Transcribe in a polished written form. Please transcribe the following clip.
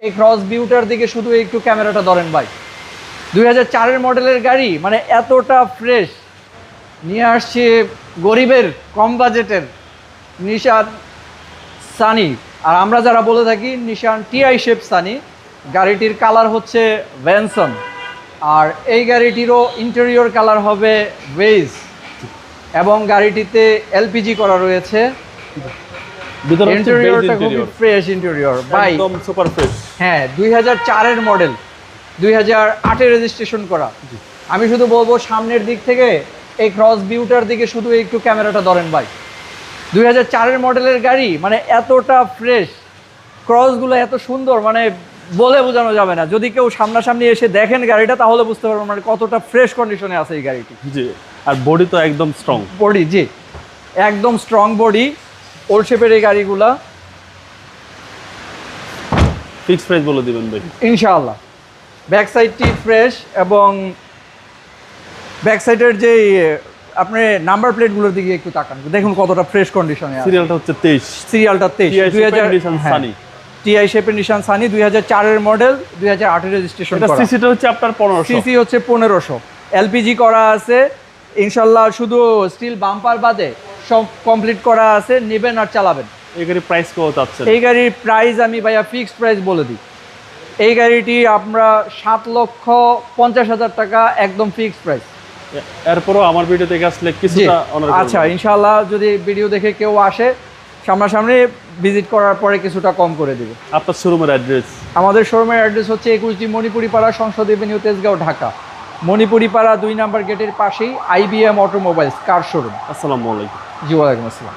এই ক্রস ভিউটার দিকে শুধু একটু ক্যামেরাটা ধরেন ভাই। 2004-এর মডেলের গাড়ি, মানে এতটা ফ্রেশ নিয়ে আসছে গরিবের কম বাজেটের নিশান সানি। আর আমরা যারা বলে থাকি নিশান টিআই শেপ সানি। গাড়িটির কালার হচ্ছে ভ্যানসন, আর এই গাড়িটিরও ইন্টেরিয়র কালার হবে বেজ, এবং গাড়িটিতে এলপিজি করা রয়েছে। ইন্টেরিয়রটা খুবই ফ্রেশ ইন্টেরিয়র ভাই, একদম সুপার ফ্রেশ। হ্যাঁ 2004-এর মডেল, 2008-এ রেজিস্ট্রেশন করা। আমি শুধু বলবো সামনের দিক থেকে এই ক্রস ভিউটার দিকে শুধু একটু ক্যামেরাটা ধরেন ভাই। 2004-এর মডেলের গাড়ি, মানে এতটা ফ্রেশ, ক্রসগুলো এত সুন্দর, মানে বলে বোঝানো যাবে না। যদি কেউ সামনাসামনি এসে দেখেন গাড়িটা তাহলে বুঝতে পারবেন মানে কতটা ফ্রেশ কন্ডিশনে আছে এই গাড়িটি। জি, আর বডি তো একদম স্ট্রং বডি, জি একদম স্ট্রং বডি, ওল্ড শেপের এই গাড়িগুলা। ফিক্স প্রাইস বলে দিবেন ভাই ইনশাআল্লাহ। ব্যাক সাইডটি ফ্রেশ, এবং ব্যাক সাইডের যে আপনি নাম্বার প্লেটগুলোর দিকে একটু তাকান, দেখুন কতটা ফ্রেশ কন্ডিশনে আছে। সিরিয়ালটা হচ্ছে 23, সিরিয়ালটা 23, 2000 টিআই শেপের নিশান সানি, 2004-এর মডেল, 2008-এ রেজিস্ট্রেশন এটা করা। সিসিটা হচ্ছে আপনার 1500, সিসি হচ্ছে 1500, এলপিজি করা আছে ইনশাআল্লাহ। শুধু স্টিল বাম্পার বাদে সব কমপ্লিট করা আছে, নেবেন আর চালাবেন। এই গাড়ির প্রাইস কত আছে? এই গাড়ির প্রাইস আমি ভাইয়া ফিক্সড প্রাইস বলে দিই। এই গাড়িটি আমরা 7,50,000 টাকা একদম ফিক্সড প্রাইস। এরপরও আমার ভিডিও থেকে আসলে কিছুটা আচ্ছা ইনশাআল্লাহ, যদি ভিডিও দেখে কেউ আসে সামনাসামনি ভিজিট করার পরে কিছুটা কম করে দিব। আপনার শোরুমের অ্যাড্রেস? আমাদের শোরুমের অ্যাড্রেস হচ্ছে 21 মণিপুরি পাড়া, সংসদ এভিনিউ, তেজগাঁও, ঢাকা। মণিপুরি পাড়া 2 নাম্বার গেটের পাশেই IBM অটোমোবাইলস কার শোরুম। আসসালামু আলাইকুম। জি ওয়ালাইকুম আসসালাম।